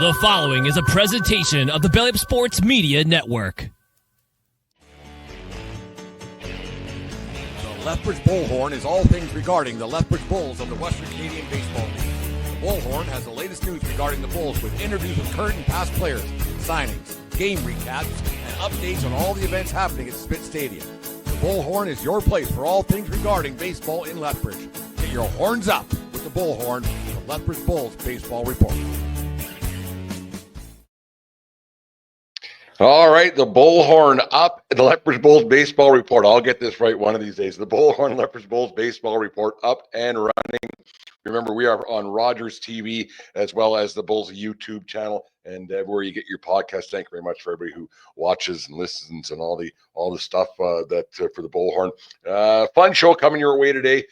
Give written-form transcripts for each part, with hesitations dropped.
The following is a presentation of the Belly Up Sports Media Network. The Lethbridge Bullhorn is all things regarding the Lethbridge Bulls of the Western Canadian Baseball League. The Bullhorn has the latest news regarding the Bulls with interviews with current and past players, signings, game recaps, and updates on all the events happening at Spit Stadium. The Bullhorn is your place for all things regarding baseball in Lethbridge. Get your horns up with the Bullhorn, the Lethbridge Bulls Baseball Report. All right, the Bullhorn up, the Lethbridge Bulls Baseball Report. I'll get this right one of these days. The Bullhorn Lethbridge Bulls Baseball Report up and running. Remember, we are on Rogers TV as well as the Bulls YouTube channel and everywhere you get your podcast. Thank you very much for everybody who watches and listens and all the stuff for the Bullhorn. Fun show coming your way today.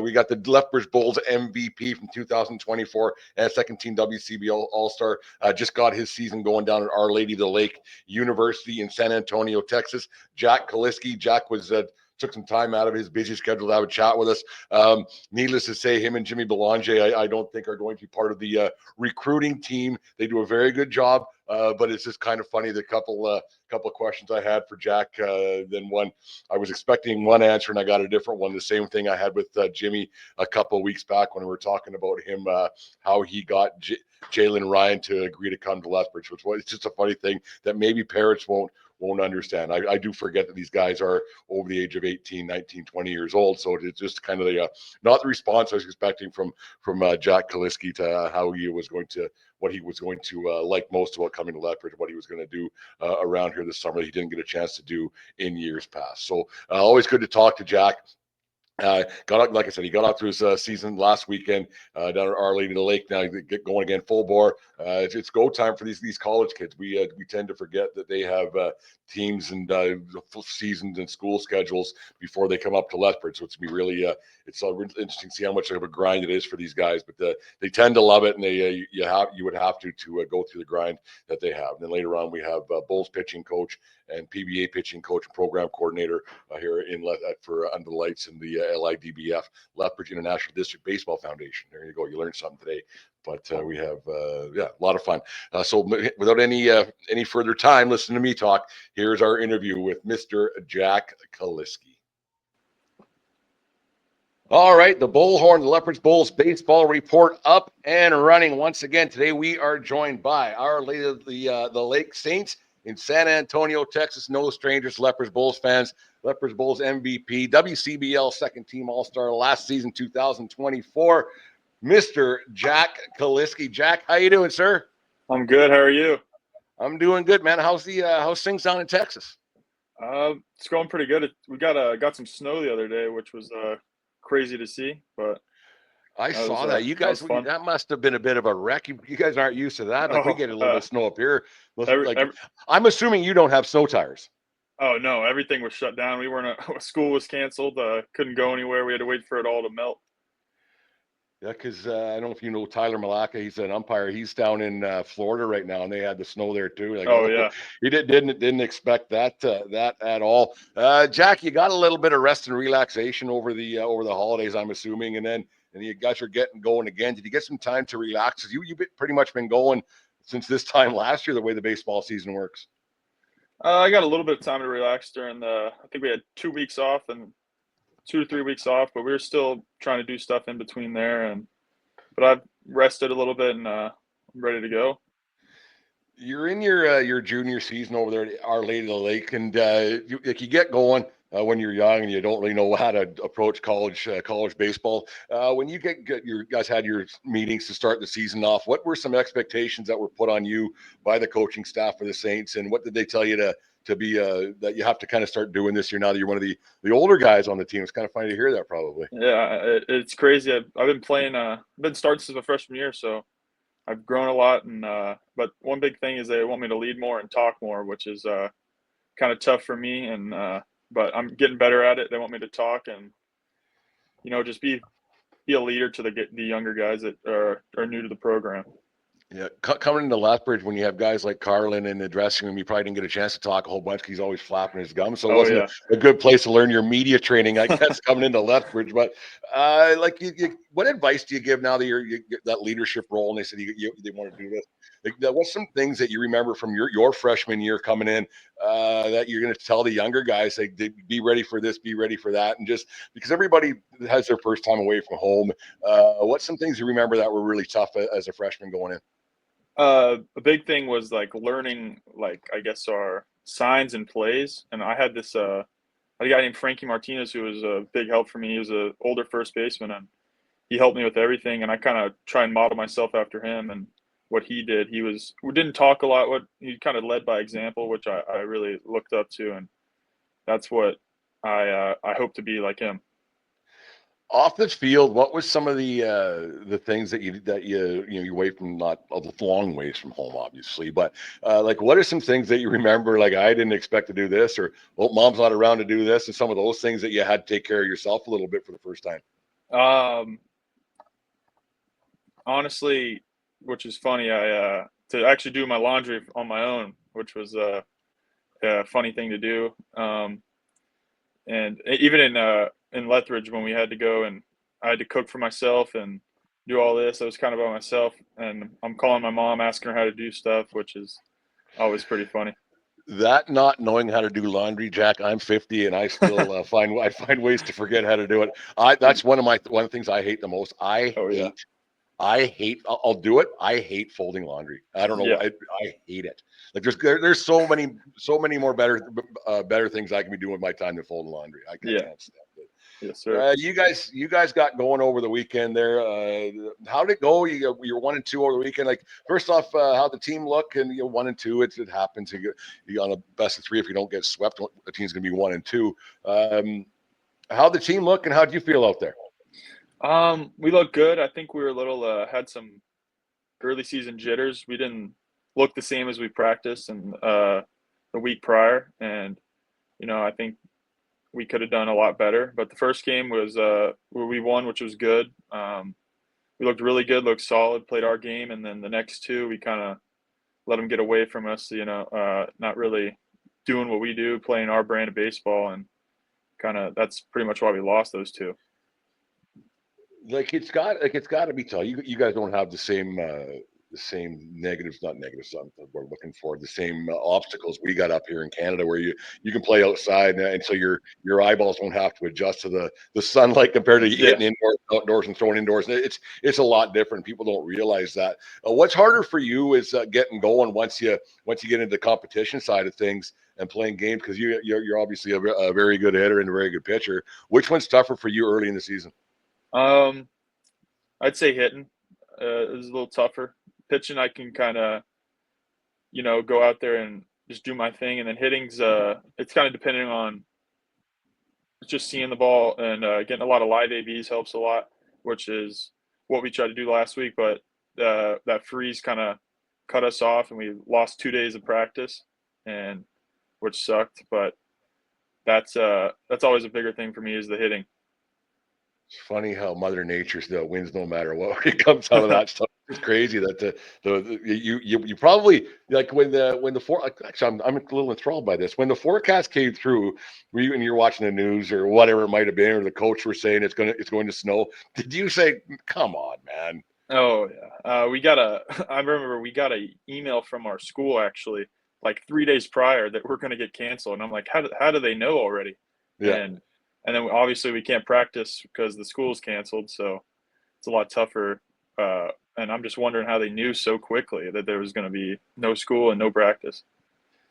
We got the Lethbridge Bulls MVP from 2024 and second team WCBL All-star. Just got his season going down at Our Lady of the Lake University in San Antonio, Texas. Jack Kalisky. Jack was took some time out of his busy schedule to have a chat with us. Needless to say, him and Jimmy Belanger, I don't think are going to be part of the recruiting team. They do a very good job, but it's just kind of funny. The couple of questions I had for Jack, then one, I was expecting one answer and I got a different one. The same thing I had with Jimmy a couple of weeks back when we were talking about him, how he got Jalen Ryan to agree to come to Lethbridge, which was just a funny thing that maybe parents won't understand. I do forget that these guys are over the age of 18, 19, 20 years old. So it's just kind of not the response I was expecting from Jack Kalisky to how he was going to, what he was going to like most about coming to Lethbridge, what he was going to do around here this summer that he didn't get a chance to do in years past. So always good to talk to Jack. Like I said, he got out through his season last weekend down at Our Lady of the Lake. Now get going again, full bore. It's go time for these college kids. We tend to forget that they have teams and seasons and school schedules before they come up to Lethbridge. So it's be really it's interesting to see how much of a grind it is for these guys. But they tend to love it, and you would have to go through the grind that they have. And then later on, we have Bulls pitching coach and PBA pitching coach and program coordinator here in for Under the Lights in the LIDBF, Lethbridge International District Baseball Foundation. There you go. You learned something today. But we have, a lot of fun. So without any further time, listen to me talk. Here's our interview with Mr. Jack Kalisky. All right, the Bullhorn, the Lethbridge Bulls Baseball Report up and running. Once again, today we are joined by Our Lady of the Lake Saints in San Antonio, Texas. No strangers, Lethbridge Bulls fans. Lethbridge Bulls MVP, WCBL second team All-star last season, 2024. Mr. Jack Kalisky. Jack, how you doing, sir? I'm good. How are you? I'm doing good, man. How's things down in Texas? It's going pretty good. We got some snow the other day, which was crazy to see. But I saw that. You guys, that must have been a bit of a wreck. You guys aren't used to that. Like we get a little bit of snow up here. I'm assuming you don't have snow tires. Oh no, everything was shut down. We weren't. School was canceled. Couldn't go anywhere. We had to wait for it all to melt. Yeah, because I don't know if you know Tyler Malacca. He's an umpire. He's down in Florida right now, and they had the snow there too. Like, yeah. He didn't expect that at all. Jack, you got a little bit of rest and relaxation over the holidays, I'm assuming, and you guys are getting going again. Did you get some time to relax? You've pretty much been going since this time last year, the way the baseball season works. I got a little bit of time to relax during I think we had 2 weeks off and 2 to 3 weeks off, but we were still trying to do stuff in between there. But I've rested a little bit and I'm ready to go. You're in your junior season over there at Our Lady of the Lake, and you get going when you're young and you don't really know how to approach college baseball. When you you guys had your meetings to start the season off, what were some expectations that were put on you by the coaching staff for the Saints, and what did they tell you to be that you have to kind of start doing this year now that you're one of the older guys on the team? It's kind of funny to hear that, probably. Yeah, it's crazy. I've been playing. I've been starting since my freshman year, so I've grown a lot. And but one big thing is they want me to lead more and talk more, which is kind of tough for me. And but I'm getting better at it. They want me to talk and just be a leader to the younger guys that are new to the program. Yeah, coming into Lethbridge when you have guys like Carlin in the dressing room, you probably didn't get a chance to talk a whole bunch because he's always flapping his gums. So it Oh wasn't yeah. a good place to learn your media training, I guess, coming into Lethbridge. But like, what advice do you give now that you get that leadership role? And they said they want to do this. Like, what's some things that you remember from your freshman year coming in that you're going to tell the younger guys, like, be ready for this, be ready for that, and just because everybody has their first time away from home. What's some things you remember that were really tough as a freshman going in? A big thing was like learning, like I guess our signs and plays. And I had this a guy named Frankie Martinez who was a big help for me. He was an older first baseman, and he helped me with everything. And I kind of try and model myself after him and what he did. We didn't talk a lot. He kind of led by example, which I really looked up to, and that's what I hope to be like him. Off the field, what was some of the things that you away from, not a long ways from home, obviously, but like what are some things that you remember? Like, I didn't expect to do this, or well, mom's not around to do this, and some of those things that you had to take care of yourself a little bit for the first time. Honestly, which is funny, I to actually do my laundry on my own, which was a funny thing to do. And even in Lethbridge, when we had to go and I had to cook for myself and do all this, I was kind of by myself, and I'm calling my mom, asking her how to do stuff, which is always pretty funny. That not knowing how to do laundry, Jack. I'm 50 and I still find ways to forget how to do it. That's one of the things I hate the most. Oh yeah, I'll do it. I hate folding laundry. I don't know. yeah, I hate it. Like, there's so many more better things I can be doing with my time than folding laundry. I yeah, can't stand it. yes sir. You guys got going over the weekend there. How did it go? You were 1-2 over the weekend. Like, first off, how the team look? And 1-2. It happens. You on a best of 3. If you don't get swept, the team's going to be 1-2. How the team look, and how do you feel out there? We looked good. I think we were a little had some early season jitters. We didn't look the same as we practiced and the week prior, and I think we could have done a lot better. But the first game was where we won, which was good. We looked really good, looked solid, played our game, and then the next two we kind of let them get away from us. Not really doing what we do, playing our brand of baseball, and that's pretty much why we lost those two. Like, it's got to be tough. You guys don't have the same negatives, not negatives. We're looking for the same obstacles we got up here in Canada, where you can play outside, and so your eyeballs don't have to adjust to the sunlight compared to Yeah. hitting indoors, outdoors, and throwing indoors. And it's a lot different. People don't realize that. What's harder for you is getting going once you get into the competition side of things and playing games, because you're obviously a very good hitter and a very good pitcher. Which one's tougher for you early in the season? I'd say hitting is a little tougher. Pitching, I can kind of, go out there and just do my thing, and then hitting's it's kind of depending on just seeing the ball and getting a lot of live ABs helps a lot, which is what we tried to do last week. But that freeze kind of cut us off, and we lost 2 days of practice, and which sucked. But that's always a bigger thing for me is the hitting. It's funny how Mother Nature still wins no matter what. It comes out of that stuff. It's crazy that you probably, like, when the actually, I'm a little enthralled by this. When the forecast came through, when you're watching the news or whatever it might have been, or the coach were saying it's going to snow, did you say, "Come on, man"? Oh yeah, I remember we got a email from our school actually, like 3 days prior, that we're going to get canceled, and I'm like, how do they know already? Yeah. And then obviously we can't practice because the school's canceled, so it's a lot tougher. And I'm just wondering how they knew so quickly that there was going to be no school and no practice.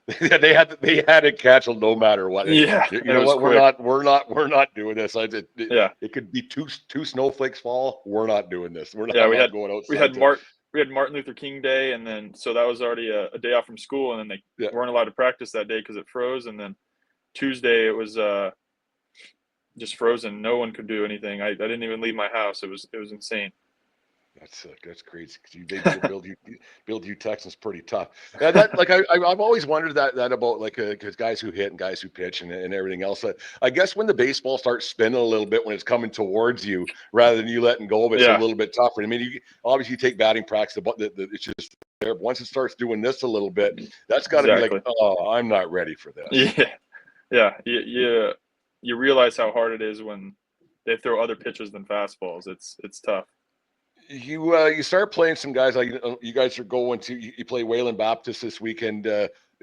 They had it canceled no matter what. Yeah, You know what? quick. We're not doing this. Yeah, It could be two snowflakes fall. We're not doing this. We're not, yeah. I'm not going outside. We had Martin Luther King Day, and then so that was already a day off from school, and then they Yeah. weren't allowed to practice that day because it froze. And then Tuesday it was just frozen. No one could do anything. I didn't even leave my house. It was insane. That's crazy because they build you Texans pretty tough. Yeah, that like I've always wondered that about like because guys who hit and guys who pitch and everything else. I guess when the baseball starts spinning a little bit when it's coming towards you rather than you letting go of it, it's a Yeah, little bit tougher. I mean, you obviously take batting practice, but it's just there. But once it starts doing this a little bit, that's got to be like, exactly. oh, I'm not ready for this. Yeah, yeah. You realize how hard it is when they throw other pitches than fastballs. It's tough. You start playing some guys like you guys are going to you play Wayland Baptist this weekend.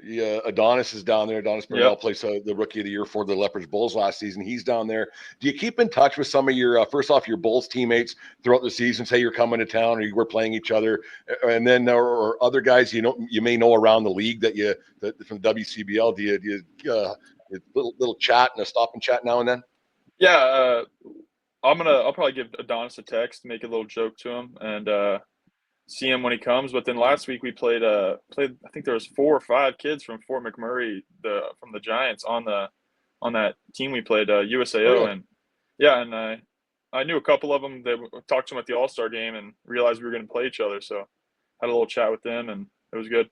Yeah, Adonis is down there. Adonis Yep. Burnell plays the rookie of the year for the Lethbridge Bulls last season. He's down there. Do you keep in touch with some of your first off your Bulls teammates throughout the season? Say you're coming to town or you were playing each other, and then or other guys you may know around the league from WCBL. Do you little chat and a stop and chat now and then? Yeah, I'll probably give Adonis a text, make a little joke to him, and see him when he comes. But then last week we played. I think there was 4 or 5 kids from Fort McMurray, from the Giants on that team we played, Oh, USAO, really? and yeah, and I knew a couple of them. They talked to them at the All-star game and realized we were going to play each other. So had a little chat with them, and it was good.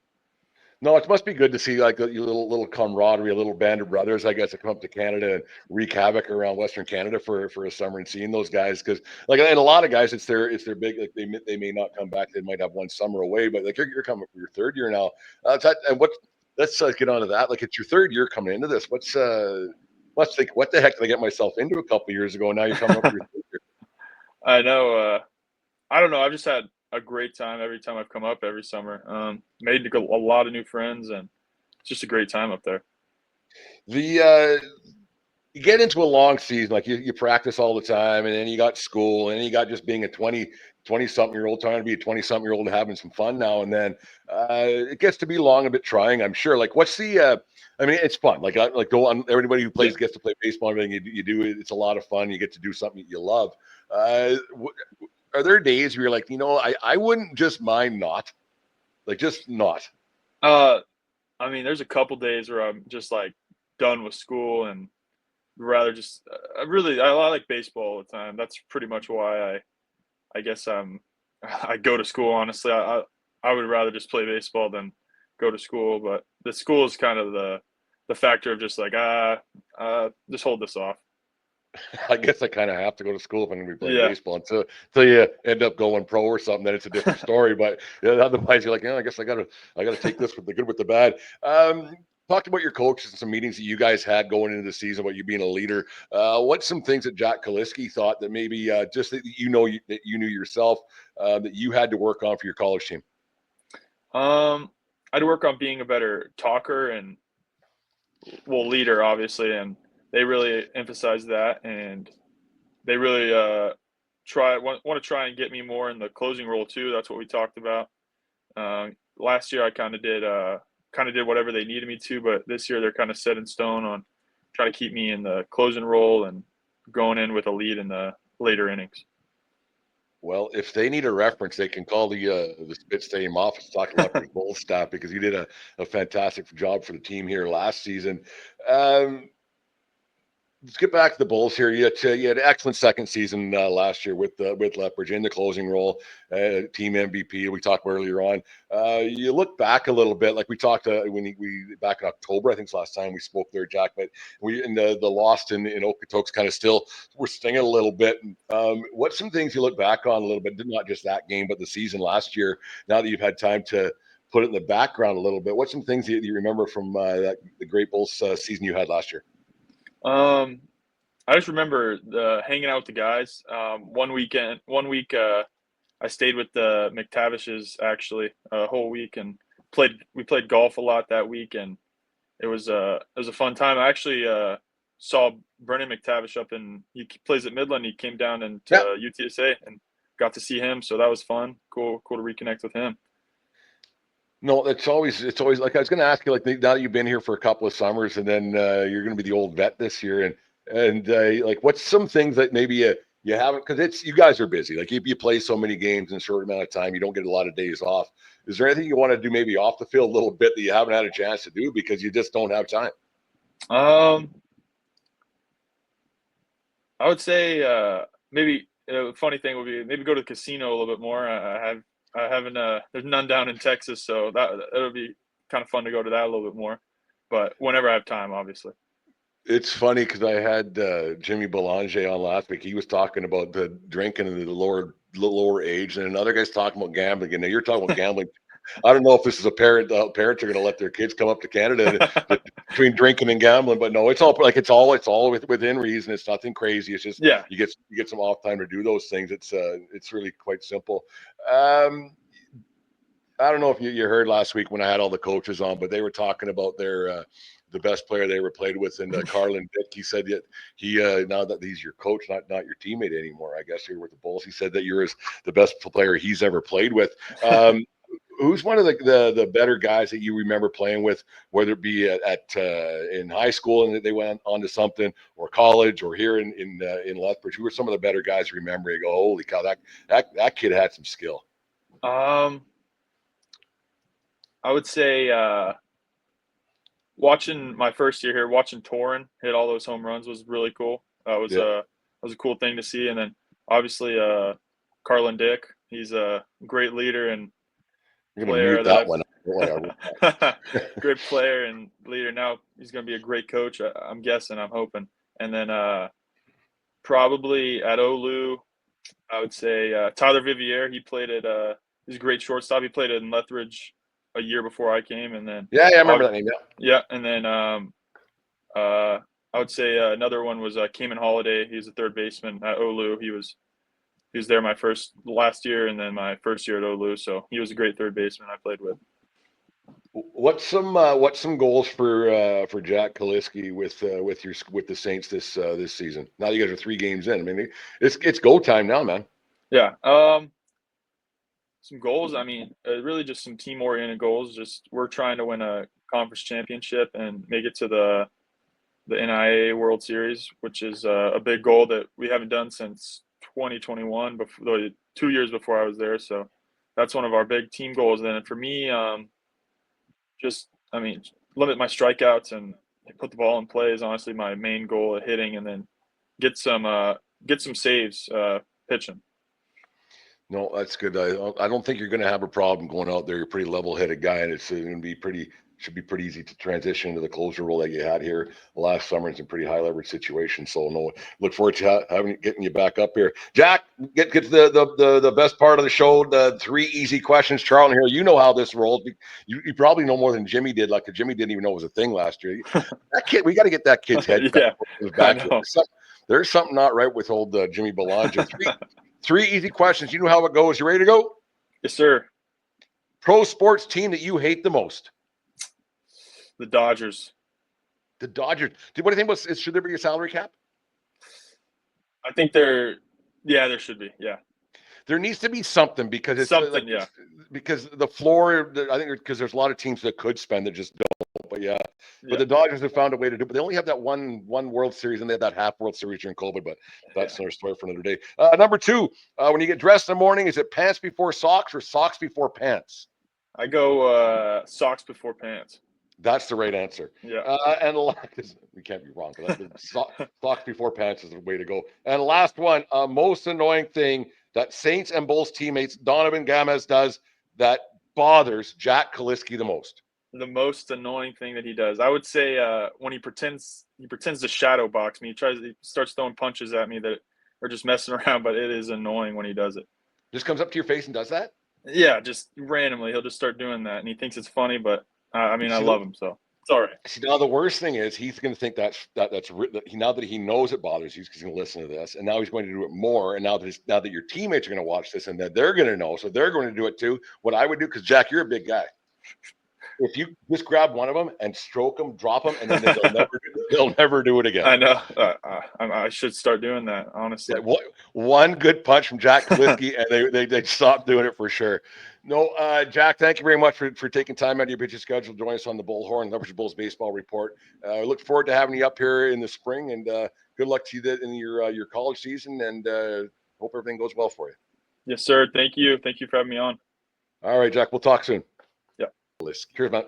No, it must be good to see like your little camaraderie, a little band of brothers, I guess, that come up to Canada and wreak havoc around Western Canada for a summer and seeing those guys because like and a lot of guys, it's their big like they may not come back, they might have one summer away, but like you're coming for your third year now. And what let's get on to that. Like it's your third year coming into this. Let's think what the heck did I get myself into a couple of years ago? And now you're coming up for your third year. I know. I don't know. I've just had a great time every time I've come up every summer. Made a lot of new friends, and it's just a great time up there. The you get into a long season, like you practice all the time, and then you got school, and then you got just being a 20 something year old, trying to be a 20 something year old and having some fun now and then. It gets to be long, a bit trying, I'm sure. Like, what's I mean, it's fun. Like go on. Everybody who Yeah. gets to play baseball. Everything you do it. It's a lot of fun. You get to do something you love. Are there days where you're like, I wouldn't just mind not, like, just not. Uh, I mean, there's a couple days where I'm just like done with school and rather just. I like baseball all the time. That's pretty much why I guess I go to school. Honestly, I would rather just play baseball than go to school. But the school is kind of the factor of just like just hold this off. I guess I kind of have to go to school if I'm going to be playing Yeah. baseball until you end up going pro or something. Then it's a different story. But otherwise, you're like, I guess I gotta take this with the good with the bad. Talked about your coaches and some meetings that you guys had going into the season about you being a leader. What's some things that Jack Kalisky thought that maybe just that that you knew yourself that you had to work on for your college team? I'd work on being a better talker and leader, obviously, and they really emphasize that, and they really want to try and get me more in the closing role too. That's what we talked about. Last year I kind of did whatever they needed me to, but this year they're kind of set in stone on trying to keep me in the closing role and going in with a lead in the later innings. Well, if they need a reference, they can call the Spit Stadium office, talk to Lethbridge Bulls staff because you did a fantastic job for the team here last season. Um, Let's get back to the Bulls here. You had an excellent second season last year with Lethbridge in the closing role, team MVP. We talked earlier on. You look back a little bit, like we talked when we back in October. I think it's last time we spoke there, Jack. But we in the loss in Okotoks kind of still we're stinging a little bit. What's some things you look back on a little bit? Not just that game, but the season last year. Now that you've had time to put it in the background a little bit, what's some things that you remember from the great Bulls season you had last year? I just remember hanging out with the guys. One week, I stayed with the McTavishes actually a whole week and we played golf a lot that week, and it was a fun time. I actually saw Brennan McTavish he plays at Midland. He came down into UTSA and got to see him, so that was fun. Cool to reconnect with him. No, it's always like I was going to ask you, like now that you've been here for a couple of summers, and then you're going to be the old vet this year, and like what's some things that maybe you haven't because it's you guys are busy. Like you play so many games in a short amount of time, you don't get a lot of days off. Is there anything you want to do maybe off the field a little bit that you haven't had a chance to do because you just don't have time? I would say maybe funny thing would be maybe go to the casino a little bit more. I haven't. There's none down in Texas, so it'll be kind of fun to go to that a little bit more. But whenever I have time, obviously. It's funny because I had Jimmy Belanger on last week. He was talking about the drinking in the lower age, and another guy's talking about gambling. And now you're talking about gambling. I don't know if this is a parent. Parents are going to let their kids come up to Canada between drinking and gambling, but no, it's all within reason. It's nothing crazy. It's just you get some off time to do those things. It's really quite simple. I don't know if you heard last week when I had all the coaches on, but they were talking about their the best player they ever played with, and Carlin Dick. He said that he now that he's your coach, not your teammate anymore. I guess you're with the Bulls. He said that you're the best player he's ever played with. Who's one of the better guys that you remember playing with, whether it be in high school and they went on to something, or college, or here in Lethbridge? Who are some of the better guys you remember? You go, holy cow, that kid had some skill. I would say watching my first year here, watching Torin hit all those home runs was really cool. That was a cool thing to see. And then obviously Carlin Dick, he's a great leader and player. Great player and leader. Now he's going to be a great coach, I'm guessing, I'm hoping. And then probably at Olu, I would say Tyler Vivier. He played he's a great shortstop. He played in Lethbridge a year before I came, and then I remember that name. Yeah, and then I would say another one was Cayman Holiday. He's a third baseman at Olu. He was there my last year, and then my first year at Olu. So he was a great third baseman I played with. What's some goals for Jack Kalisky with the Saints this season? Now you guys are 3 games in. I mean, it's go time now, man. Yeah. Some goals. I mean, really just some team-oriented goals. Just we're trying to win a conference championship and make it to the NIAA World Series, which is a big goal that we haven't done since 2021, before 2 years before I was there. So that's one of our big team goals. Then for me, limit my strikeouts and put the ball in play is honestly my main goal at hitting, and then get some saves pitching. No, that's good. I don't think you're going to have a problem going out there. You're a pretty level-headed guy, and it's going to be should be pretty easy to transition into the closer role that you had here last summer in some pretty high leverage situations. So no, look forward to getting you back up here. Jack, get to the best part of the show. The 3 easy questions. Charlton here, you know how this rolls. You probably know more than Jimmy did. Like Jimmy didn't even know it was a thing last year. That kid, we got to get that kid's head back. There's something not right with old Jimmy Belanger. 3 easy questions. You know how it goes. You ready to go? Yes, sir. Pro sports team that you hate the most? The Dodgers. The Dodgers. What do you think about? Should there be a salary cap? I think there should be. Yeah. There needs to be something because it's something. Because the floor. I think because there's a lot of teams that could spend that just don't. But but the Dodgers have found a way to do it. But they only have that one World Series, and they have that half World Series during COVID. But that's another story for another day. Number 2, when you get dressed in the morning, is it pants before socks or socks before pants? I go socks before pants. That's the right answer. Yeah. And we can't be wrong. Socks before pants is the way to go. And last one, most annoying thing that Saints and Bulls teammates Donovan Gamez does that bothers Jack Kalisky the most. The most annoying thing that he does, I would say, when he pretends to shadow box me. He starts throwing punches at me that are just messing around, but it is annoying when he does it. Just comes up to your face and does that? Yeah, just randomly he'll just start doing that, and he thinks it's funny, but I love him, so it's all right. See, now the worst thing is he's going to think that's now that he knows it bothers you, he's going to listen to this, and now he's going to do it more. And now that your teammates are going to watch this, and that they're going to know, so they're going to do it too. What I would do, because Jack, you're a big guy. If you just grab one of them and stroke them, drop them, and then they'll never do it again. I know. I should start doing that, honestly. Yeah, one good punch from Jack Kalisky, and they stop doing it for sure. No, Jack, thank you very much for taking time out of your busy schedule to join us on the Bullhorn Lethbridge Bulls Baseball Report. I look forward to having you up here in the spring, and good luck to you in your college season, and hope everything goes well for you. Yes, sir. Thank you. Thank you for having me on. All right, Jack, we'll talk soon. Yeah. Cheers, man.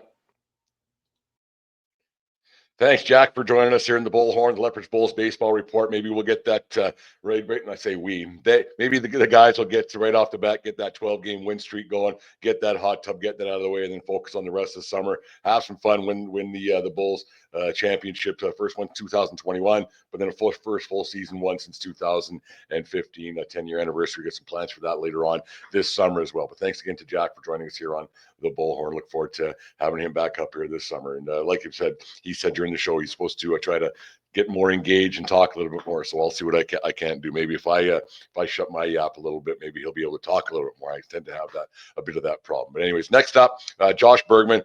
Thanks, Jack, for joining us here in the Bullhorn, the Lethbridge Bulls baseball report. Maybe we'll get that right. And I say maybe the guys will get to right off the bat, get that 12-game win streak going, get that hot tub, get that out of the way, and then focus on the rest of the summer. Have some fun, win the Bulls championship. First one 2021, but then a first full season one since 2015, a 10-year anniversary. Get some plans for that later on this summer as well. But thanks again to Jack for joining us here on the Bullhorn. Look forward to having him back up here this summer. And like you said, he said during the show he's supposed to try to get more engaged and talk a little bit more. So I'll see what I can do. Maybe if I shut my yap a little bit, maybe he'll be able to talk a little bit more. I tend to have a bit of that problem. But anyways, next up, Josh Bergman,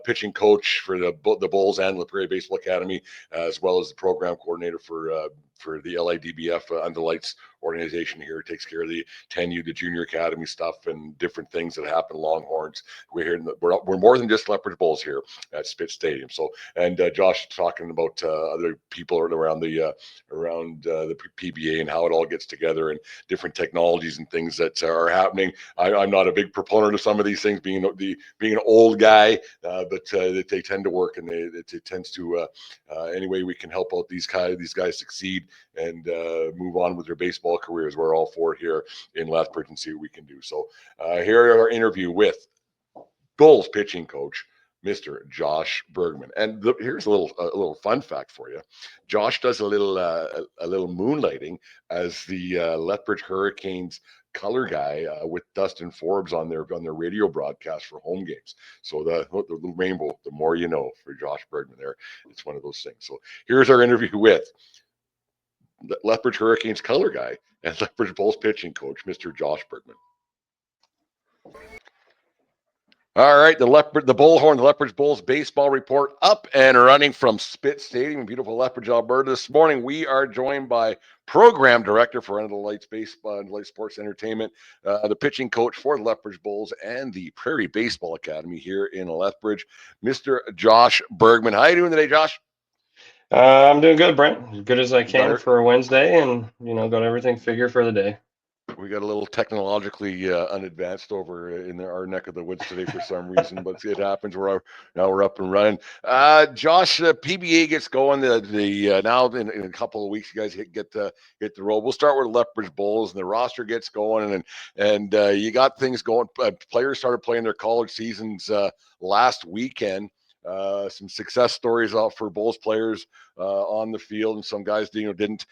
pitching coach for the Bulls and the Prairie Baseball Academy, as well as the program coordinator for the LIDBF Under Lights organization here. Takes care of the 10U, the junior academy stuff, and different things that happen. Longhorns. We're more than just Lethbridge Bulls here at Spitz Stadium. So, and Josh is talking about other people around the PBA and how it all gets together and different technologies and things that are happening. I'm not a big proponent of some of these things, being an old guy, but they tend to work, and it tends to any way we can help out these guys succeed and move on with their baseball careers. We're all for it here in Lethbridge and see what we can do. So here our interview with Bulls pitching coach, Mr. Josh Bergman. And here's a little fun fact for you. Josh does a little moonlighting as the Lethbridge Hurricanes color guy with Dustin Forbes on their radio broadcast for home games. So the rainbow, the more you know, for Josh Bergman there. It's one of those things. So here's our interview with Lethbridge Hurricanes color guy and Lethbridge Bulls pitching coach, Mr. Josh Bergman. All right, the Bullhorn, the Lethbridge Bulls baseball report up and running from Spitz Stadium in beautiful Lethbridge, Alberta. This morning, we are joined by program director for Under the Lights Baseball and Light Sports Entertainment, the pitching coach for the Lethbridge Bulls and the Prairie Baseball Academy here in Lethbridge, Mr. Josh Bergman. How are you doing today, Josh? I'm doing good, Brent. As good as I can for a Wednesday, and got everything figured for the day. We got a little technologically unadvanced over in our neck of the woods today for some reason, but it happens. Now we're up and running. Josh, PBA gets going. Now in a couple of weeks, you guys get the roll. We'll start with Lethbridge Bulls, and the roster gets going, and you got things going. Players started playing their college seasons last weekend. Some success stories out for Bulls players on the field, and some guys didn't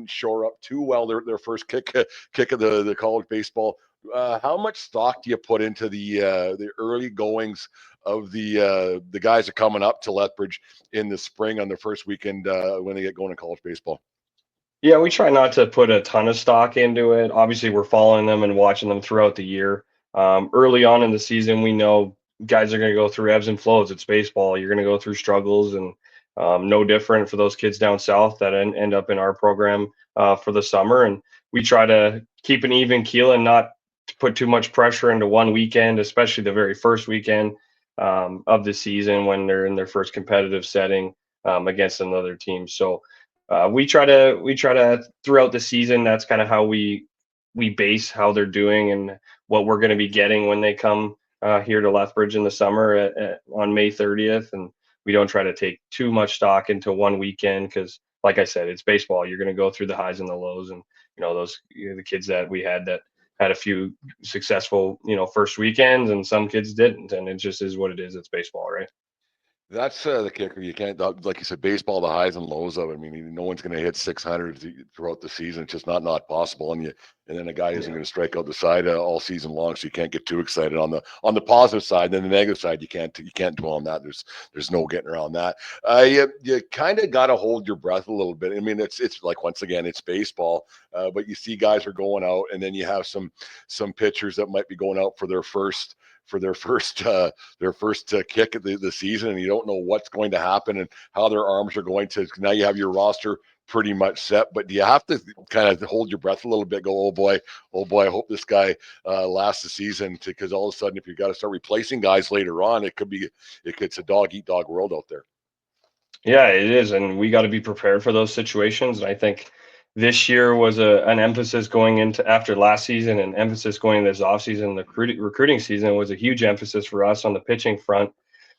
shore up too well their first kick of the college baseball. How much stock do you put into the early goings of the guys that are coming up to Lethbridge in the spring on their first weekend when they get going in college baseball? Yeah, we try not to put a ton of stock into it. Obviously, we're following them and watching them throughout the year. Early on in the season, we know guys are going to go through ebbs and flows. It's baseball. You're going to go through struggles, and no different for those kids down south that end up in our program for the summer. And we try to keep an even keel and not put too much pressure into one weekend, especially the very first weekend of the season when they're in their first competitive setting against another team. So we try to throughout the season. That's kind of how we base how they're doing and what we're going to be getting when they come here to Lethbridge in the summer on May 30th. And we don't try to take too much stock into one weekend because, like I said, it's baseball. You're going to go through the highs and the lows, and the kids that we had that had a few successful first weekends, and some kids didn't, and it just is what it is. It's baseball, right? That's the kicker. You can't, like you said, baseball, the highs and lows of it. I mean, no one's going to hit 600 throughout the season. It's just not possible. And then a guy isn't going to strike out the side all season long, so you can't get too excited on the positive side. And then the negative side, you can't dwell on that. There's no getting around that. You kind of got to hold your breath a little bit. I mean, it's like, once again, it's baseball, but you see guys are going out, and then you have some pitchers that might be going out for their first kick of the season, and you don't know what's going to happen and how their arms are going to. Now you have your roster pretty much set, but do you have to kind of hold your breath a little bit, go, oh boy, I hope this guy lasts the season, because all of a sudden, if you got to start replacing guys later on, it's a dog eat dog world out there. Yeah, it is, and we got to be prepared for those situations. And I think this year was an emphasis going into after last season, and emphasis going into this offseason. The recruiting season was a huge emphasis for us on the pitching front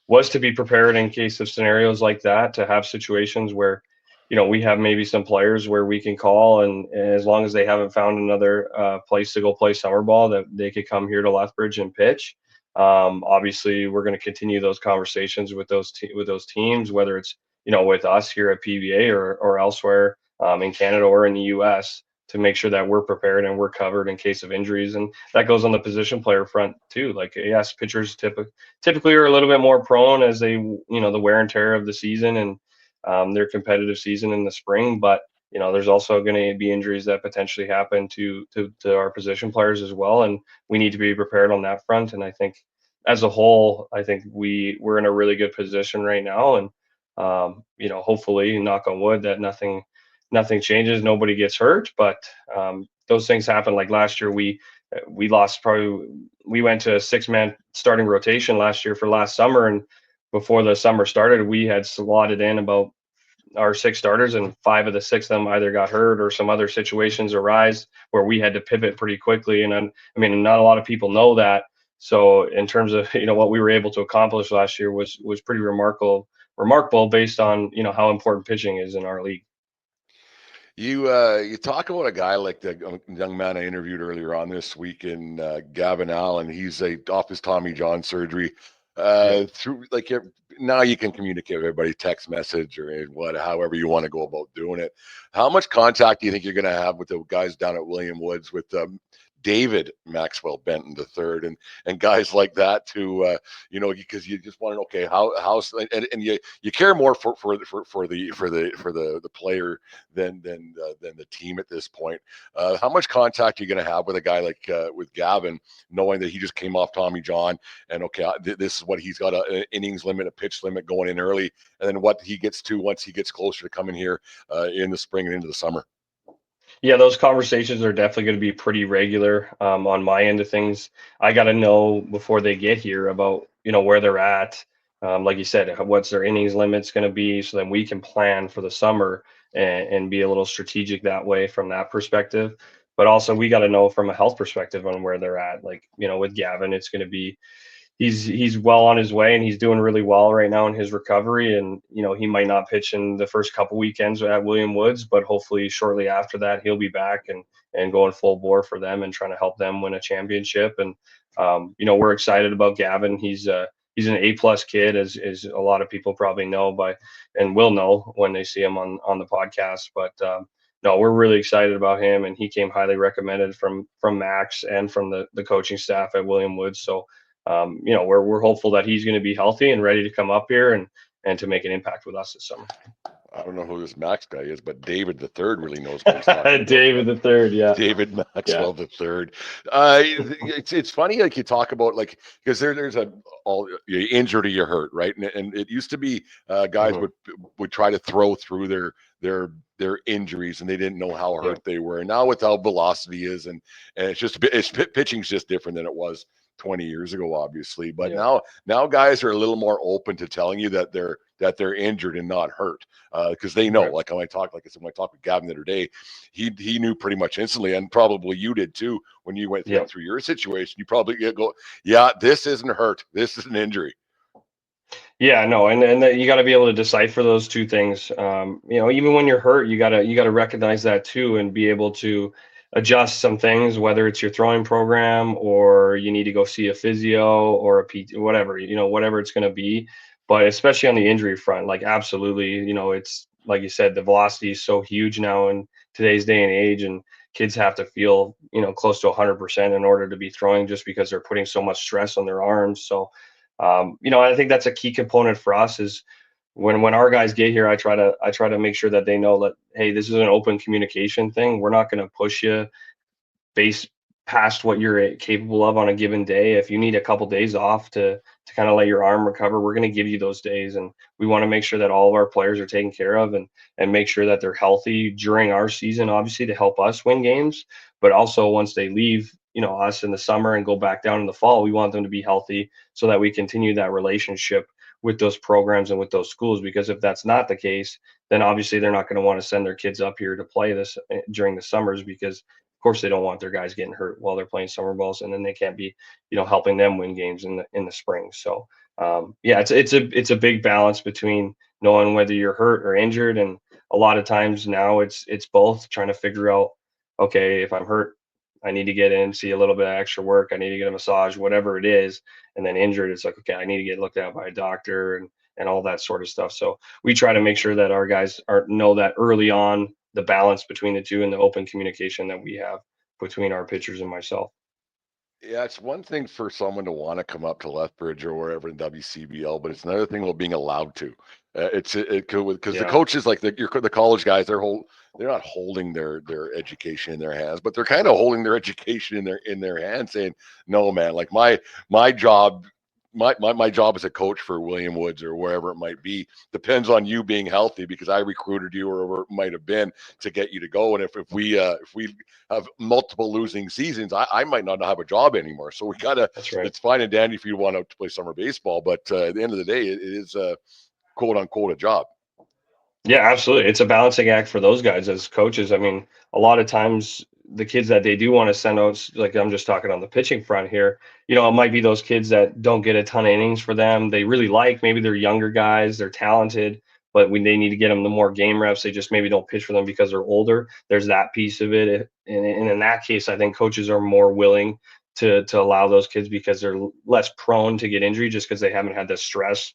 was to be prepared in case of scenarios like that, to have situations where, we have maybe some players where we can call, and as long as they haven't found another place to go play summer ball, that they could come here to Lethbridge and pitch. Obviously, we're going to continue those conversations with those teams, whether it's with us here at PBA or elsewhere in Canada or in the U.S., to make sure that we're prepared and we're covered in case of injuries. And that goes on the position player front too. Like, yes, pitchers typically are a little bit more prone as they, the wear and tear of the season and their competitive season in the spring. But, there's also going to be injuries that potentially happen to our position players as well. And we need to be prepared on that front. And I think as a whole, I think we're in a really good position right now. And, hopefully, knock on wood, that nothing changes, nobody gets hurt, but those things happen. Like last year, we lost we went to a 6-man starting rotation last year for last summer, and before the summer started, we had slotted in about our 6 starters, and 5 of the 6 of them either got hurt or some other situations arise where we had to pivot pretty quickly. And I mean, not a lot of people know that. So in terms of what we were able to accomplish last year was pretty remarkable based on how important pitching is in our league. You talk about a guy like the young man I interviewed earlier on this week in Gavin Allen. He's off his Tommy John surgery. Through now you can communicate with everybody, text message or however you want to go about doing it. How much contact do you think you're going to have with the guys down at William Woods with David Maxwell Benton III and guys like that to because you just want to know, okay, how's and you care more for the player than the team at this point. How much contact are you going to have with a guy like with Gavin, knowing that he just came off Tommy John and okay, this is what he's got, a innings limit, a pitch limit going in early, and then what he gets to once he gets closer to coming here in the spring and into the summer? Yeah, those conversations are definitely going to be pretty regular on my end of things. I got to know before they get here about, where they're at. Like you said, what's their innings limits going to be, so then we can plan for the summer and be a little strategic that way from that perspective. But also we got to know from a health perspective on where they're at. Like, with Gavin, it's going to be, he's well on his way and he's doing really well right now in his recovery. And, he might not pitch in the first couple weekends at William Woods, but hopefully shortly after that, he'll be back and going full bore for them and trying to help them win a championship. And, we're excited about Gavin. He's an A+ kid, as a lot of people probably know and will know when they see him on the podcast. But, no, we're really excited about him, and he came highly recommended from Max and from the coaching staff at William Woods. So, we're hopeful that he's going to be healthy and ready to come up here and to make an impact with us this summer. I don't know who this Max guy is, but David the Third really knows what he's talking about. David the Third, yeah. David Maxwell the Third. It's funny, like you talk about, like, because there's you injured or you hurt, right? And it used to be guys would try to throw through their injuries, and they didn't know how hurt they were. And now with how velocity is, and it's pitching's just different than it was 20 years ago, obviously. But now guys are a little more open to telling you that they're injured and not hurt, because they know. Like when I talked with Gavin the other day, he knew pretty much instantly, and probably you did too when you went through your situation. You probably go, yeah, this isn't hurt, this is an injury. Yeah, no, and you got to be able to decipher those two things. Even when you're hurt, you got to recognize that too, and be able to adjust some things, whether it's your throwing program or you need to go see a physio or a PT, whatever it's going to be. But especially on the injury front, like absolutely, it's like you said, the velocity is so huge now in today's day and age, and kids have to feel, close to 100% in order to be throwing, just because they're putting so much stress on their arms. So, I think that's a key component for us is when our guys get here, I try to make sure that they know that, hey, this is an open communication thing. We're not going to push you based past what you're capable of on a given day. If you need a couple days off to kind of let your arm recover, we're going to give you those days. And we want to make sure that all of our players are taken care of and make sure that they're healthy during our season, obviously to help us win games, but also once they leave, us in the summer and go back down in the fall, we want them to be healthy so that we continue that relationship with those programs and with those schools. Because if that's not the case, then obviously they're not going to want to send their kids up here to play this during the summers, because course they don't want their guys getting hurt while they're playing summer balls, and then they can't be, helping them win games in the spring. So yeah, it's a big balance between knowing whether you're hurt or injured, and a lot of times now it's both, trying to figure out, okay, if I'm hurt, I need to get in, see a little bit of extra work. I need to get a massage, whatever it is. And then injured, it's like, okay, I need to get looked at by a doctor and all that sort of stuff. So we try to make sure that our guys know that early on, the balance between the two and the open communication that we have between our pitchers and myself. Yeah, it's one thing for someone to want to come up to Lethbridge or wherever in WCBL, but it's another thing about being allowed to. It could, because the Yeah, coaches, like the college guys, they're not holding their education in their hands, but they're kind of holding their education in their hands, saying, "No, man, like my job." My job as a coach for William Woods or wherever it might be depends on you being healthy, because I recruited you or wherever it might have been to get you to go. And if we have multiple losing seasons, I might not have a job anymore. So we gotta. that's right. It's fine and dandy if you want to play summer baseball, but at the end of the day, it is quote unquote a job. Yeah, absolutely. It's a balancing act for those guys as coaches. I mean, a lot of times the kids that they do want to send out, like I'm just talking on the pitching front here, it might be those kids that don't get a ton of innings for them. They really like, maybe they're younger guys, they're talented, but when they need to get them the more game reps, they just maybe don't pitch for them because they're older. There's that piece of it. And in that case, I think coaches are more willing to allow those kids because they're less prone to get injury just because they haven't had the stress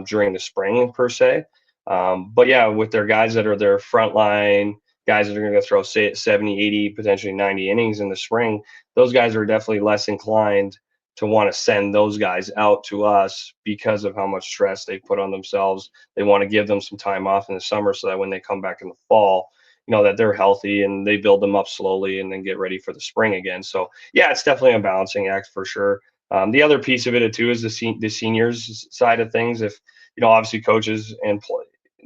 during the spring per se. But yeah, with their guys that are their frontline guys that are going to throw, say, 70, 80, potentially 90 innings in the spring, those guys are definitely less inclined to want to send those guys out to us because of how much stress they put on themselves. They want to give them some time off in the summer so that when they come back in the fall, that they're healthy, and they build them up slowly and then get ready for the spring again. So yeah, it's definitely a balancing act for sure. The other piece of it too is the seniors side of things. If obviously coaches and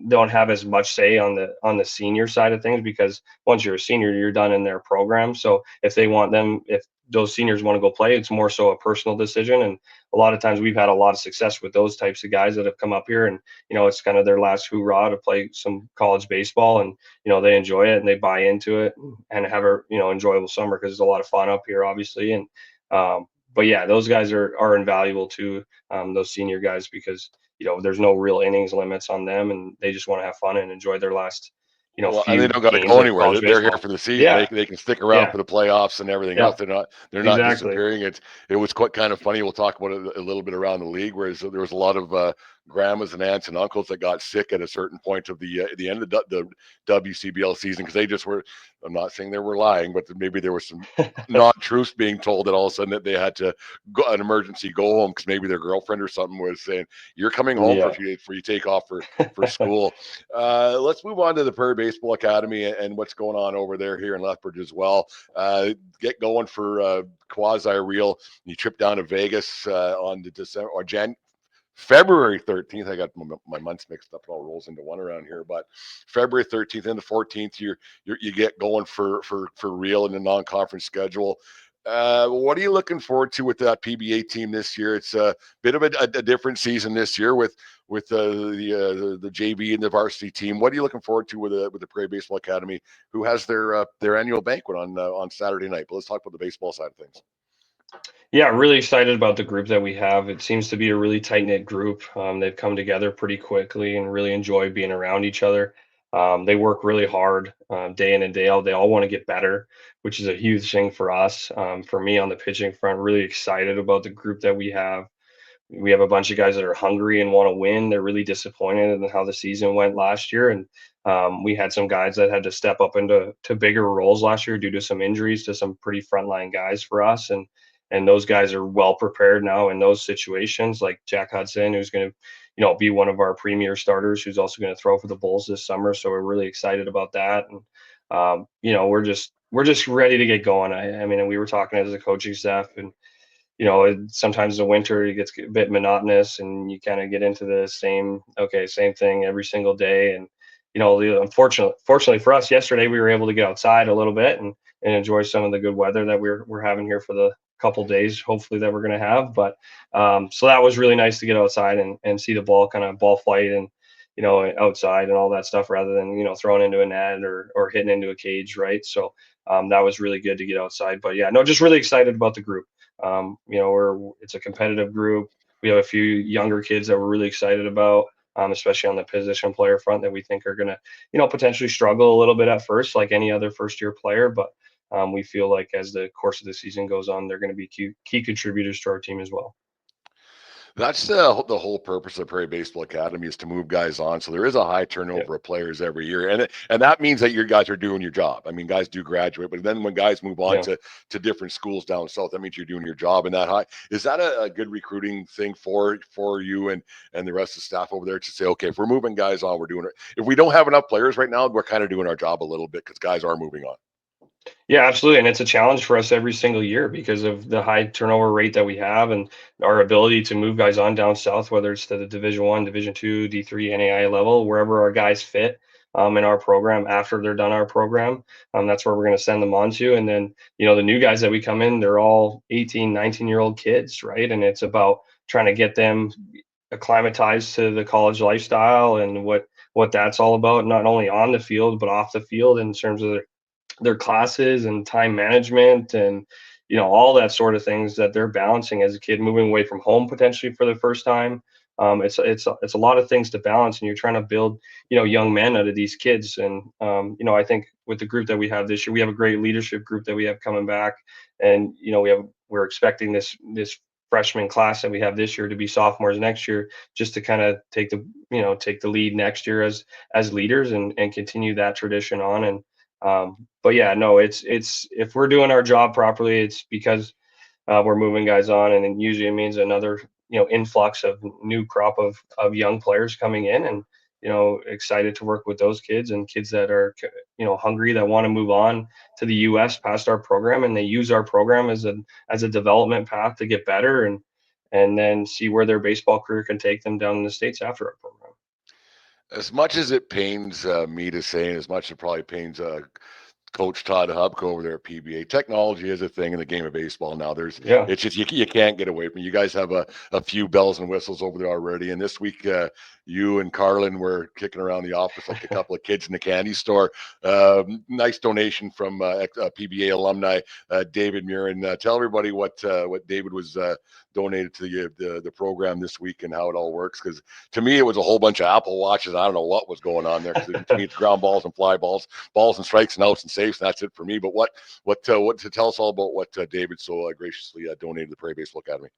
don't have as much say on the senior side of things, because once you're a senior, you're done in their program. So if those seniors want to go play, it's more so a personal decision. And a lot of times we've had a lot of success with those types of guys that have come up here, and it's kind of their last hoorah to play some college baseball, and they enjoy it and they buy into it and have a enjoyable summer, because it's a lot of fun up here, obviously. And but yeah, those guys are invaluable to those senior guys, because there's no real innings limits on them, and they just want to have fun and enjoy their last, Well, and they few don't got to games go of anywhere. college They're here baseball. for the season. Yeah, They can stick around yeah, for the playoffs and everything yeah, else. They're not exactly. disappearing. It was quite kind of funny. We'll talk about it a little bit around the league, whereas there was a lot of grandmas and aunts and uncles that got sick at a certain point of the end of the WCBL season, because they just were. I'm not saying they were lying, but maybe there was some non-truths being told that all of a sudden that they had to go an emergency go home, because maybe their girlfriend or something was saying, "You're coming home for a Yeah. few days before you take off for school." Let's move on to the Prairie Baseball Academy and what's going on over there here in Lethbridge as well. Get going for quasi real. You trip down to Vegas on the February 13th. I got my months mixed up. It all rolls into one around here, but February 13th and the 14th, you get going for real in the non-conference schedule. What are you looking forward to with that PBA team this year? It's a bit of a different season this year with the JV and the varsity team. What are you looking forward to with the Prairie Baseball Academy, who has their annual banquet on Saturday night? But let's talk about the baseball side of things. Yeah, really excited about the group that we have. It seems to be a really tight knit group. They've come together pretty quickly and really enjoy being around each other. They work really hard day in and day out. They all want to get better, which is a huge thing for us. For me on the pitching front, really excited about the group that we have. We have a bunch of guys that are hungry and want to win. They're really disappointed in how the season went last year, and we had some guys that had to step up into bigger roles last year due to some injuries to some pretty frontline guys for us, and those guys are well prepared now in those situations. Like Jack Hudson, who's going to be one of our premier starters, who's also going to throw for the Bulls this summer. So we're really excited about that, and we're just ready to get going. I mean, we were talking as a coaching staff, and sometimes the winter it gets a bit monotonous, and you kind of get into the same thing every single day. And fortunately for us, yesterday we were able to get outside a little bit and enjoy some of the good weather that we're having here for the couple days, hopefully, that we're going to have. But so that was really nice to get outside and see the ball flight and outside and all that stuff, rather than throwing into a net or hitting into a cage, right? So that was really good to get outside. But yeah, no, just really excited about the group. It's a competitive group. We have a few younger kids that we're really excited about, especially on the position player front that we think are going to, potentially struggle a little bit at first, like any other first-year player. But we feel like as the course of the season goes on, they're going to be key contributors to our team as well. That's the whole purpose of Prairie Baseball Academy, is to move guys on. So there is a high turnover of players every year, and that means that your guys are doing your job. I mean, guys do graduate, but then when guys move on to different schools down south, that means you're doing your job. And that high, is that a good recruiting thing for you and the rest of the staff over there to say, okay, if we're moving guys on, we're doing it. If we don't have enough players right now, we're kind of doing our job a little bit because guys are moving on. Yeah, absolutely. And it's a challenge for us every single year because of the high turnover rate that we have and our ability to move guys on down south, whether it's to the Division One, Division Two, D3, NAI level, wherever our guys fit in our program after they're done our program. That's where we're going to send them on to. And then, the new guys that we come in, they're all 18, 19-year-old kids, right? And it's about trying to get them acclimatized to the college lifestyle and what that's all about, not only on the field, but off the field in terms of their classes and time management and all that sort of things that they're balancing as a kid moving away from home potentially for the first time. It's a lot of things to balance, and you're trying to build young men out of these kids. And I think with the group that we have this year, we have a great leadership group that we have coming back, and we're expecting this freshman class that we have this year to be sophomores next year, just to kind of take the lead next year as leaders and continue that tradition on. And but yeah, no, it's if we're doing our job properly, it's because we're moving guys on, and it usually means another influx of new crop of young players coming in, and excited to work with those kids and kids that are hungry, that want to move on to the U.S. past our program, and they use our program as a development path to get better and then see where their baseball career can take them down in the States after our program. As much as it pains me to say, and as much as it probably pains Coach Todd Hubko over there at PBA, technology is a thing in the game of baseball now. It's just you can't get away from it. You guys have a few bells and whistles over there already. And this week, you and Carlin were kicking around the office like a couple of kids in the candy store. Nice donation from PBA alumni David Murin. Tell everybody what David was donated to the program this week and how it all works. Because to me, it was a whole bunch of Apple Watches. I don't know what was going on there. Because to me, it's ground balls and fly balls, balls and strikes and outs and safes. And that's it for me. But what to tell us all about what David so graciously donated to the Prairie Baseball Academy?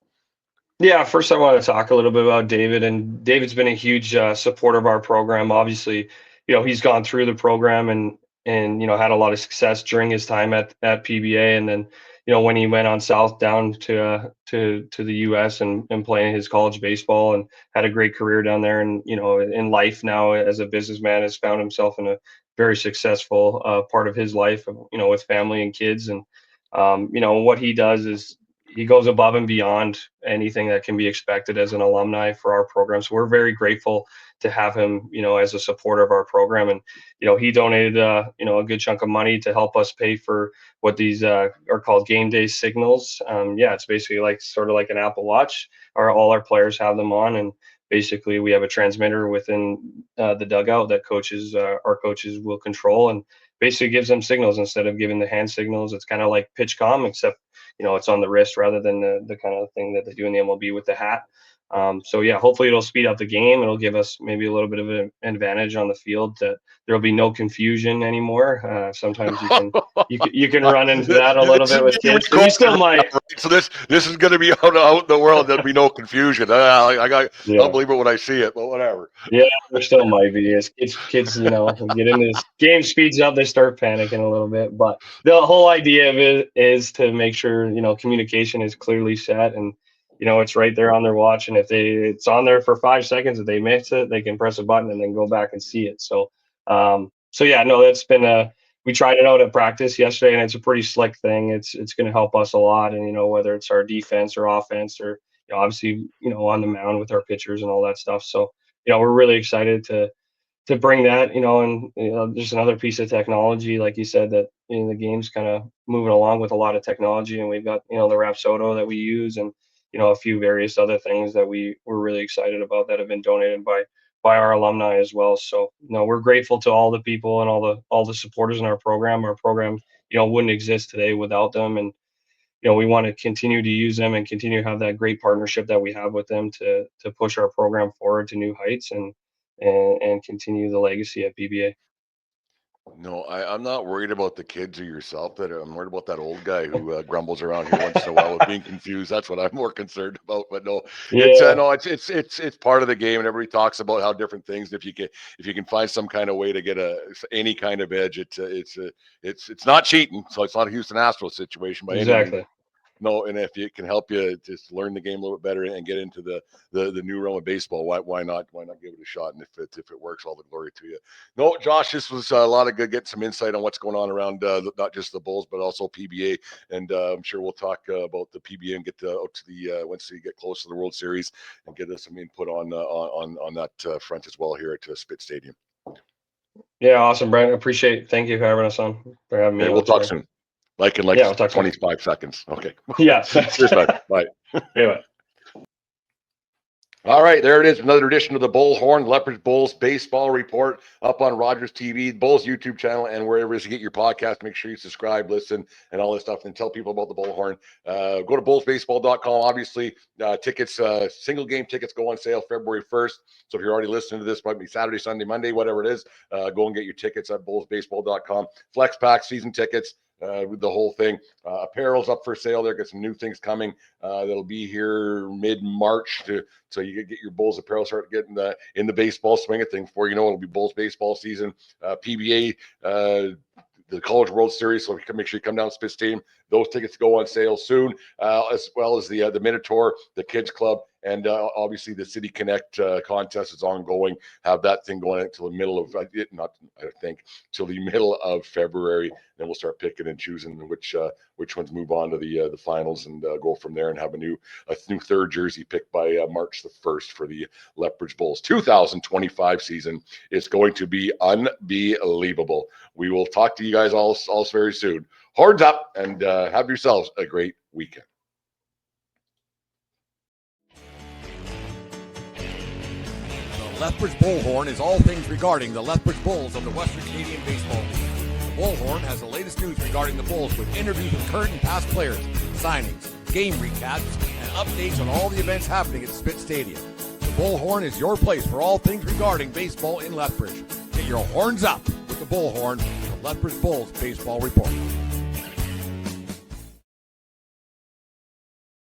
Yeah, first I want to talk a little bit about David, and David's been a huge supporter of our program. Obviously, he's gone through the program and had a lot of success during his time at PBA, and then when he went on south down to the U.S. and playing his college baseball and had a great career down there, and in life now as a businessman has found himself in a very successful part of his life, with family and kids, and what he does is he goes above and beyond anything that can be expected as an alumni for our program. So we're very grateful to have him, as a supporter of our program. And, he donated, a good chunk of money to help us pay for what these are called game day signals. It's basically sort of like an Apple Watch. All our players have them on, and basically we have a transmitter within the dugout that our coaches will control, and basically gives them signals instead of giving the hand signals. It's kind of like pitch comm, except it's on the wrist rather than the kind of thing that they do in the MLB with the hat. Hopefully it'll speed up the game. It'll give us maybe a little bit of an advantage on the field. That there'll be no confusion anymore. Sometimes you can run into that a little bit with kids. So you still might. So this is going to be out in the world. There'll be no confusion. I'll believe it when I see it, but whatever. Yeah, there still might be. As kids, get into this game, speeds up, they start panicking a little bit. But the whole idea of it is to make sure communication is clearly set, and it's right there on their watch. And if it's on there for 5 seconds, if they miss it, they can press a button and then go back and see it. So, that's been we tried it out at practice yesterday, and it's a pretty slick thing. It's going to help us a lot. And, whether it's our defense or offense or, obviously, on the mound with our pitchers and all that stuff. So, we're really excited to bring that, and, just another piece of technology, like you said, that the game's kind of moving along with a lot of technology. And we've got, the Rapsodo that we use, and, a few various other things that we're really excited about that have been donated by our alumni as well. So, we're grateful to all the people and all the supporters in our program. Our program, wouldn't exist today without them. And, we want to continue to use them and continue to have that great partnership that we have with them to push our program forward to new heights and continue the legacy at BBA. No, I'm not worried about the kids or yourself. That I'm worried about that old guy who grumbles around here once in a while with being confused. That's what I'm more concerned about. But no, it's part of the game, and everybody talks about how different things. If you can find some kind of way to get any kind of edge, it's not cheating. So it's not a Houston Astros situation by any Exactly. means. No, and if it can help you just learn the game a little bit better and get into the new realm of baseball, why not give it a shot? And if it works, all the glory to you. No, Josh, this was a lot of good. Get some insight on what's going on around not just the Bulls but also PBA, and I'm sure we'll talk about the PBA and get out to the once you get close to the World Series and get us some input on that front as well here at Spit Stadium. Yeah, awesome, Brent. Appreciate it. Thank you for having us on. For having me. We'll talk soon. Like in we'll talk 25 seconds. Okay. Yeah. Cheers, bud. Bye. Anyway. All right, there it is. Another edition of the Bullhorn, Lethbridge Bulls baseball report up on Rogers TV, Bulls YouTube channel, and wherever it is you get your podcast. Make sure you subscribe, listen, and all this stuff, and tell people about the Bullhorn. Go to bullsbaseball.com. Obviously, tickets, single game tickets go on sale February 1st. So if you're already listening to this, might be Saturday, Sunday, Monday, whatever it is, go and get your tickets at bullsbaseball.com. Flex pack, season tickets. With the whole thing, apparel's up for sale. There got some new things coming that'll be here mid-March so you get your Bulls apparel, start getting in the baseball swing of things. Before you know, it'll be Bulls baseball season. PBA, the College World Series, so make sure you come down to Spit Stadium. Those tickets go on sale soon, as well as the Minotaur, the Kids Club, and obviously the City Connect contest is ongoing. Have that thing going until the middle of till the middle of February. Then we'll start picking and choosing which ones move on to the finals and go from there and have a new third jersey picked by March the 1st for the Lethbridge Bulls 2025 season. It's going to be unbelievable. We will talk to you guys all very soon. Horns up and have yourselves a great weekend. The Lethbridge Bullhorn is all things regarding the Lethbridge Bulls of the Western Canadian Baseball League. The Bullhorn has the latest news regarding the Bulls with interviews with current and past players, signings, game recaps, and updates on all the events happening at Spit Stadium. The Bullhorn is your place for all things regarding baseball in Lethbridge. Get your horns up with the Bullhorn, the Lethbridge Bulls baseball report.